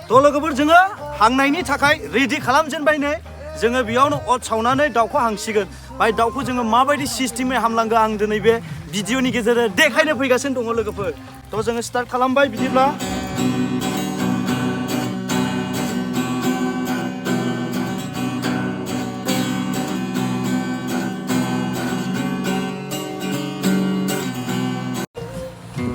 थ' लोगोफोर जोङो हांनायनि थाखाय रेडि खालामजेनबाय नै जोङो बेयावनो अर सावनानै दाउखौ हांसिगोन बाय दाउखौ जोङो माबायदि सिस्टेमै हामलांगो आं दिनै बे भिडिअनि गेजेरजों देखायनो फैगासिनो दङ लोगोफोर थ' जोङो स्टार्ट खालामबाय बिदिब्ला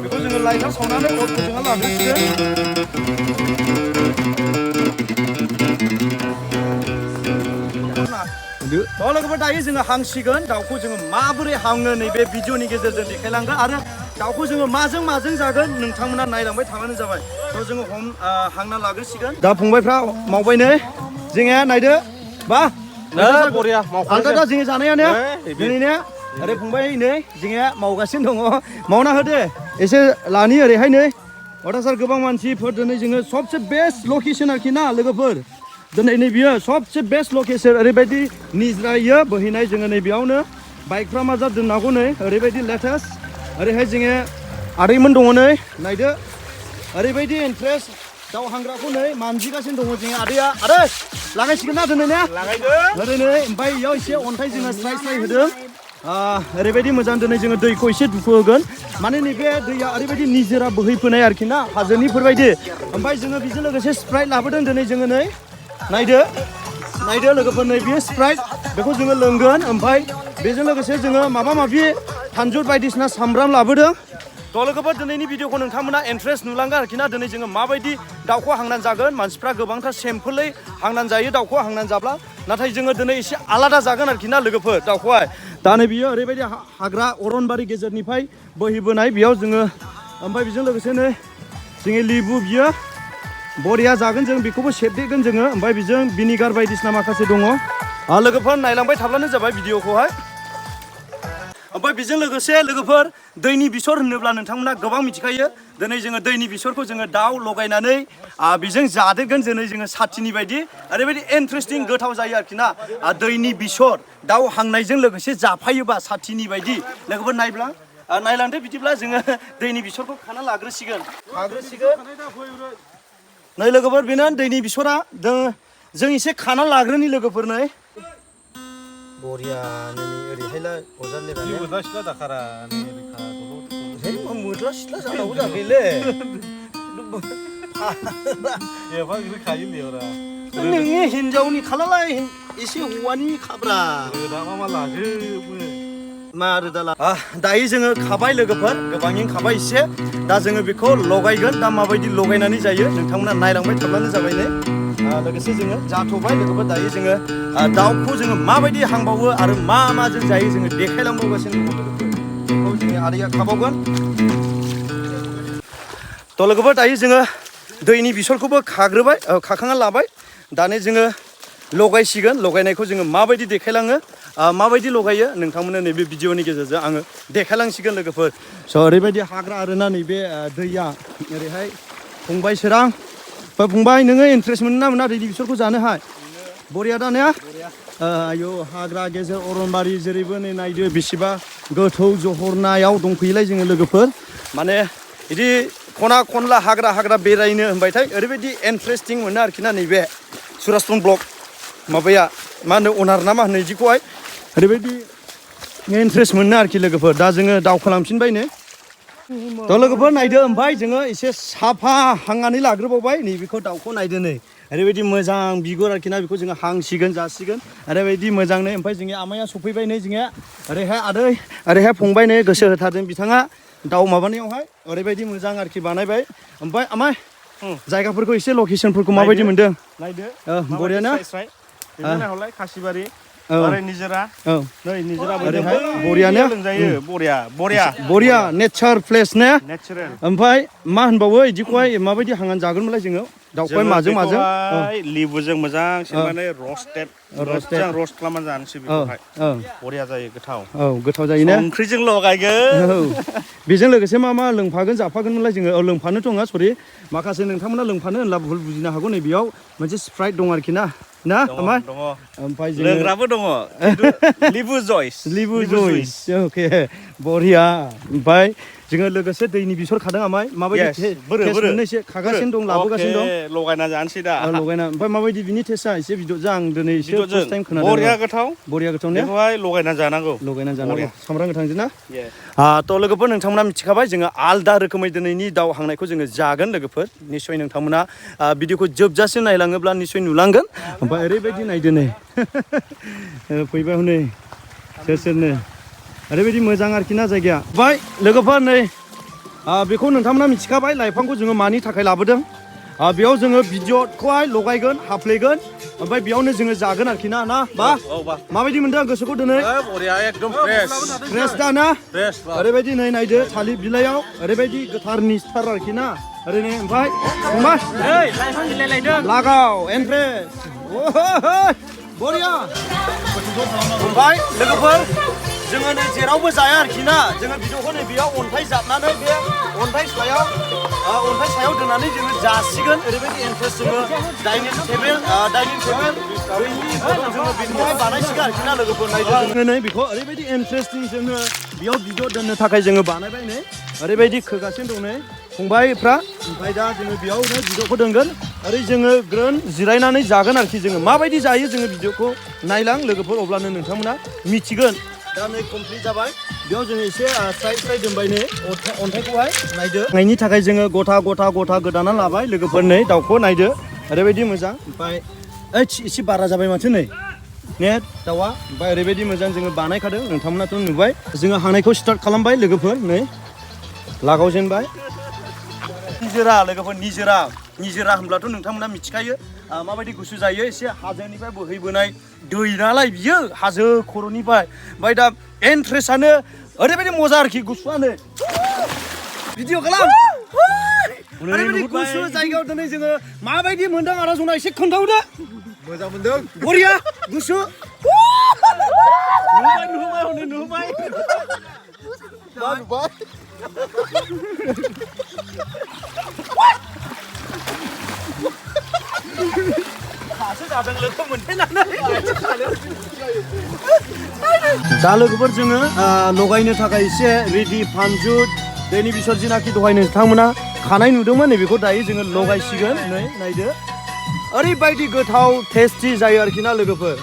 बेखौ जोङो लाइटआव सावनानै अरखौ जोङो लाग्रोसिगोन थ' लोगोफोर दायो जोङो हांसिगोन दाउखौ जोङो माबोरै हाङो नैबे भिडिअनि गेजेरजों देखायलांगोन आरो दाउखौ जोङो माजों जागोन नोंथांमोना नायलांबाय थाबानो जाबाय थ' जोङो हांना लाग्रोसिगोन दा फंबायफ्रा मावबाय नै जोङो नायदो बा बरिया आलदा दा जोङो जानायानो दिनैनो ओरै फंबाय नै जोङो मावगासिनो दङ मावना होदो एसे लानि ओरैहाय नै अथासार गोबां मानसिफोर दिनै जोङो सबसे बेस्ट लकेसन आरोखि ना लोगोफोर दिनै नै बियो सबसे बेस्ट लकेसन ओरैबायदि निज्रायो बोहैनाय जोङो नै बेयावनो बाइकफ्रा मा जादों दोननांगौ नै ओरैबायदि लेटेस्ट ओरैहाय जोङो आदैमोन दङ नै नायदो ओरैबायदि इन्ट्रेस्ट दाउ हांग्राखौ नै मानजिगासिनो दङ जोङो आदैया आदै लागायसिगोन ना दिनै ने ओरै नै ओमफ्राय इयाव एसे अन्थाइ जोङो स्राय होदों ओरैबायदि मोजां दिनै जोङो दैखौ एसे दुखु होगोन माने नैबे दैया ओरैबायदि निजोरा बोहैफोनाय आरोखि ना हाजोनिफोरबायदि ओमफ्राय जोङो बेजों लोगोसे स्प्राइट लाबोदों दिनै जोङो नै नायदो लोगोफोर नै बेयो स्प्राइट बेखौ जोङो लोंगोन ओमफ्राय बेजों लोगोसे जोङो माबा माबि थानजुर बायदिसिना सामब्राम लाबोदों थ' लोगोफोर दिनैनि भिडिअखौ नोंथांमोना इन्ट्रेस्ट नुलांगोन आरोखि ना दिनै जोङो माबायदि दाउखौ हांनानै जागोन मानसिफ्रा गोबांथार सिम्पोलै हांनानै जायो दाउखौ हांनानै जाब्ला नाथाय जोङो दिनै एसे आलादा जागोन आरोखि ना लोगोफोर दाउखौहाय दा नै बियो ओरैबायदि हाग्रा अरनबारि गेजेरनिफ्राय बोहैबोनाय बेयाव जोङो ओमफ्राय बेजों लोगोसे नै जोङो लेबु बियो बरिया जागोन जों बेखौबो सेबदेगोन जोङो ओमफ्राय बेजों भिनिगार बायदिसिना माखासे दङ लोगोफोर नायलांबाय थाब्लानो जाबाय भिडिअखौहाय ओमफ्राय बेजों लोगोसे लोगोफोर दैनि बिसर होनोब्ला नोंथांमोना गोबां मिथिखायो दिनै जोङो दैनि बिसरखौ जोङो दाउ लगायनानै बेजों जादेरगोन दिनै जोङो साथिनि बायदि ओरैबायदि इन्ट्रेस्टिं गोथाव जायो आरोखि ना दैनि बिसर दाउ हांनायजों लोगोसे जाफायोबा साथिनि बायदि लोगोफोर नायलांदो बिदिब्ला जोङो दैनि बिसरखौ खाना लाग्रोसिगोन नै लोगोफोर बेनो दैनि बिसरा जों एसे खाना लाग्रोनि लोगोफोर नै बरिया नै ओरैहायला अजाननिफ्राय मोदला दाखारा मोदला सिथला जानांगौ जाखैलै नोंनि हिनजावनि खालालाय एसे हौवानि खाब्रा मा रोदा दायो जोङो खाबाय लोगोफोर गोबाङैनो खाबाय एसे दा जोङो बेखौ लगायगोन दा माबायदि लगायनानै जायो नोंथांमोना नायलांबाय थाब्लानो जाबाय नै लोगोसे जोङो जाथ'बाय लोगोफोर दायो जोङो दाउखौ जोङो माबायदि हांबावो आरो माजों जायो जोङो देखायलांबावगासिनो दङ लोगोफोर बेखौ जोंनि आदैया खाबावगोन थ' लोगोफोर दायो जोङो दैनि बिसरखौबो खाखांना लाबाय दानो जोङो लगायसिगोन लगायनायखौ जोङो माबायदि देखायलाङो माबायदि लगायो नोंथांमोननो नैबे भिडिअनि गेजेरजों आङो देखायलांसिगोन लोगोफोर स' ओरैबायदि हाग्रा आरोना नैबे दैया ओरैहाय फंबाय सोरां फंबाय नोङो इन्ट्रेस्ट मोनो ना मोना दैनि बिसरखौ जानोहाय बरिया दा ने आयौ हाग्रा गेजेर अरनबारि जेरैबो नै नायदो बेसेबा गोथौ जहरनायाव दंफैयोलाय जोङो लोगोफोर माने बिदि खना खनला हाग्रा बेरायनो होनबायथाय ओरैबायदि इन्ट्रेस्टिं मोनो आरोखि ना नैबे सुरासपन ब्लक माबाया मा होनो अनार ना मा होनो बिदिखौहाय ओरैबायदि इन्ट्रेस्ट मोनो आरोखि लोगोफोर दा जोङो दावखोलांफिनबाय नै थ' लोगोफोर नायदो ओमफ्राय जोङो एसे साफा हांनानै लाग्रोबावबाय नैबेखौ दाउखौ नायदो नै ओरैबायदि मोजां बिगुर आरोखि ना बेखौ जोङो हांसिगोन जासिगोन ओरैबायदि मोजां नै ओमफ्राय जोंनि आमाया सफैबाय नै जोङो ओरैहाय आदै ओरैहाय फंबाय नै गोसो होथारदों बिथाङा दाउ माबानायावहाय ओरैबायदि मोजां आरोखि बानायबाय ओमफ्राय आमाय जायगाफोरखौ एसे लकेसनफोरखौ माबायदि मोनदों नायदो बरिया ना नायहरलाय खासिबारि ओरै निजोरा नै निजोरा ओरैहाय बरियानो बरिया नेचार प्लेस ने ओमफ्राय मा होनबावो बिदिखौहाय माबायदि हांनानै जागोनमोनलाय जोङो दाउखौहाय माजों लेबुजों मोजां माने रस्टेड रस्ट खालामनानै जानोसै बेखौहाय बरिया जायो गोथाव जायो ने ओंख्रिजों लगायगोन बेजों लोगोसे मा लोंफागोन जाफागोनमोनलाय जोङो लोंफानोथ' नङा सरि माखासे नोंथांमोना लोंफानो होनब्ला भुल बुजिनो हागौ नै बेयाव मोनसे स्प्राइट दं आरोखि ना ओमफ्राय लोंग्राबो दङ लेबु जुइस अके बरिया ओमफ्राय जोङो लोगोसे दैनि बिसर खादों आमाय माबायदि टेस्ट मोननो एसे खागासिनो दं लाबोगासिनो दं लगायना जानोसै दा लगायना ओमफ्राय माबायदि बिनि टेस्टआ एसे बिद'जों आं दिनै एसे फार्स्ट टाइम खोनादों बरिया गोथाव ने बेखौहाय लगायना जानांगौ सामब्राम गोथांजों ना थ' लोगोफोर नोंथांमोना मिथिखाबाय जोङो आलदा रोखोमै दिनैनि दाउ हांनायखौ जोङो जागोन लोगोफोर निस्सय नोंथांमोना भिडिअखौ जोबजासिम नायलाङोब्ला निस्सय नुलांगोन ओमफ्राय ओरैबायदि नायदो नै फैबाय हनै सोरनो ओरैबायदि मोजां आरोखि ना जायगाया ओमफ्राय लोगोफोर नै बेखौ नोंथांमोना मिथिखाबाय लाइफांखौ जोङो मानि थाखाय लाबोदों बेयाव जोङो भिडिअखौहाय लगायगोन हाफ्लेगोन ओमफ्राय बेयावनो जोङो जागोन आरोखि ना बा माबायदि मोनदों गोसोखौ दिनै बरिया एकदम फ्रेस दा ना ओरैबायदि नै नायदो थालिर बिलाइयाव ओरैबायदि गोथार निस्थार आरोखि ना ओरैनो ओमफ्राय लागाव एन्ट्रेस बरिया ओमफ्राय लोगोफोर जोङो नै जेरावबो जाया आरोखि ना जोङो भिडिअखौ नै बेयाव अन्थाइ जाबनानै बे अन्थाइ सायाव दोननानै जोङो जासिगोन ओरैबायदि इन्ट्रेस्ट जोङो डाइनिं टेबोल जोङो बेखौहाय बानायसिगोन आरोखि ना लोगोफोर नायदो जोङो नै बेखौ ओरैबायदि इन्ट्रेस्टिं जोङो बेयाव भिडिअ दोननो थाखाय जोङो बानायबाय नै ओरैबायदि खोगासिनो दं नै फंबायफ्रा ओमफ्राय दा जोङो बेयावनो भिडिअखौ दोनगोन ओरै जोङो ग्रोन जिरायनानै जागोन आरोखि जोङो माबायदि जायो जोङो भिडिअखौ नायलां लोगोफोर अब्लानो नोंथांमोना मिथिगोन दा नै कमप्लिट जाबाय बेयाव जोङो एसे स्राय दोनबाय नै अन्थाइखौहाय नायदो नायनि थाखाय जोङो गथा गोदाना लाबाय लोगोफोर नै दाउखौ नायदो ओरैबायदि मोजां ओमफ्राय एसे बारा जाबाय माथो नै ने दाउआ ओमफ्राय ओरैबायदि मोजां जोङो बानायखादों नोंथांमोनाथ' नुबाय जोङो हांनायखौ स्टार्ट खालामबाय लोगोफोर नै लागावजेनबाय लोगोफोर निजोरा होनब्लाथ' नोंथांमोना मिथिखायो माबायदि गुसु जायो एसे हाजोनिफ्राय बोहैबोनाय दै नालाय बियो हाजो खर'निफ्राय ओमफ्राय दा इन्ट्रेस्टआनो ओरैबायदि मोजां आरोखि गुसुआनो भिडिअ खालाम ओरैबायदि गुसु जायगायाव दिनै जोङो माबायदि मोनदों आदा जना एसे खोन्थाहरदो मोजां मोनदों बरिया गुसु नुबाय दा लोगोफोर जोङो लगायनो थाखाय एसे रेडि फानजु दैनि बिसर जिनाखि दहाय नोंथांमोना खानाय नुदोंमोन नै बेखौ दायो जोङो लगायसिगोन नै नायदो ओरैबायदि गोथाव टेस्टि जायो आरोखि ना लोगोफोर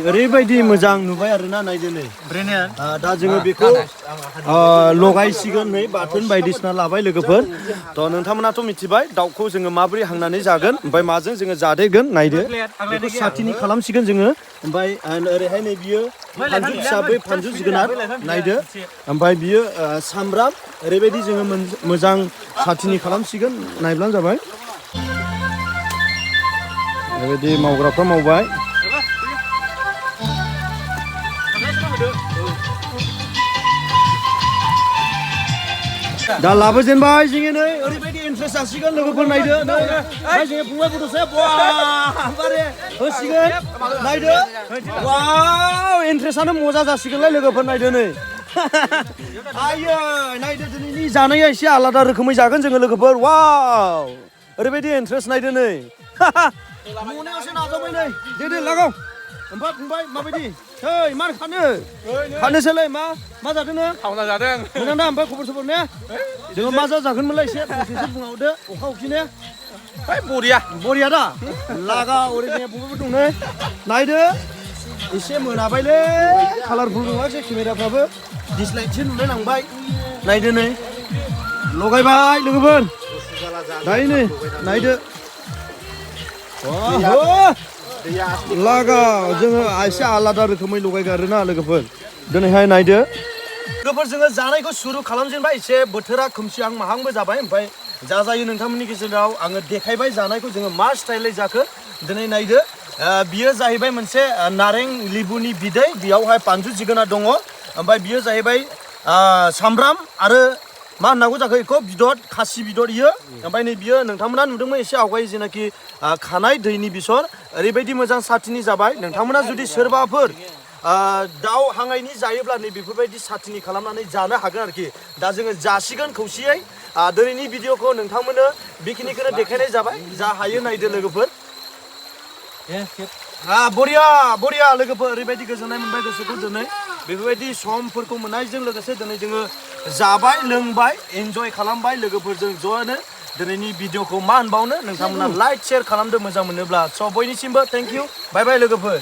ओरैबायदि मोजां नुबाय आरोना नायदो नै दा जोङो बेखौ लगायसिगोन नै बाथोन बायदिसिना लाबाय लोगोफोर थ' नोंथांमोनाथ' मिथिबाय दाउखौ जोङो माबोरै हांनानै जागोन ओमफ्राय माजों जोङो जादेरगोन नायदो बेखौ साथिनि खालामसिगोन जोङो ओमफ्राय ओरैहाय नै बियो फानजु हिसाबै फानजु जोगोनार नायदो ओमफ्राय बियो सामब्राम ओरैबायदि जोङो मोजां साथिनि खालामसिगोन नायब्लानो जाबाय बेबायदि मावग्राफ्रा मावबाय दा लाबोजेनबाय जोङो नै ओरैबायदि इन्ट्रेस्ट जासिगोन लोगोफोर नायदो ओमफ्राय जोङो फंबाय गथ'साया बारे होसिगोन नायदो वाव इन्ट्रेस्टआनो मजा जासिगोनलाय लोगोफोर नायदो नै आयै नायदो दिनैनि जानाया एसे आलादा रोखोमै जागोन जोङो लोगोफोर वाव ओरैबायदि इन्ट्रेस्ट नायदो नै नुनायावसो नाजावबाय नै दे लागाव ओमफ्राय फंबाय माबायदि ओइ मा खानोसैलाय मा जादों नों खावना जादों मोजां दा ओमफ्राय खबर सबर ने जोङो मा जागोनमोनलाय एसे बुंहरदो अखा अखि ने बरिया दा लागा ओरैनो बबेबो दं नै नायदो एसे मोनाबायलै कालारफुल नङा एसे केमेराफ्राबो डिसलाइटसो नुलाय लांबाय नायदो नै लगायबाय लोगोफोर दायो नै नायदो लागा जोङो एसे आलादा रोखोमै लगायगारोना लोगोफोर दिनैहाय नायदो लोगोफोर जोङो जानायखौ सुरु खालामजेनबाय एसे बोथोरा खोमसिहां माहांबो जाबाय ओमफ्राय जायो नोंथांमोननि गेजेराव आङो देखायबाय जानायखौ जोङो मा स्टाइलै जाखो दिनै नायदो बियो जाहैबाय मोनसे नारें लिबुनि बिदै बेयावहाय फानजु जोगोनार दङ ओमफ्राय बियो जाहैबाय सामब्राम आरो मा होननांगौ जाखो बेखौ बिदर खासि बिदर इयो ओमफ्राय नै बियो नोंथांमोना नुदोंमोन एसे आवगाय जेनाखि खानाय दैनि बिसर ओरैबायदि मोजां साथिनि जाबाय नोंथांमोना जुदि सोरबाफोर दाउ हांनायनि जायोब्ला नै बेफोरबायदि साथिनि खालामनानै जानो हागोन आरोखि दा जोङो जासिगोन खौसेयै दिनैनि भिडिअखौ नोंथांमोननो बेखिनिखौनो देखायनाय जाबाय जा हायो नायदो लोगोफोर बरिया लोगोफोर ओरैबायदि गोजोननाय मोनबाय गोसोखौ दिनै बेफोरबायदि समफोरखौ मोननायजों लोगोसे दिनै जोङो जाबाय लोंबाय एन्जय खालामबाय लोगोफोरजों ज'नो दिनैनि भिडिअखौ मा होनबावनो नोंथांमोना लाइक शेयार खालामदो मोजां मोनोब्ला स' बयनिसिमबो थेंक इउ बाय बाय लोगोफोर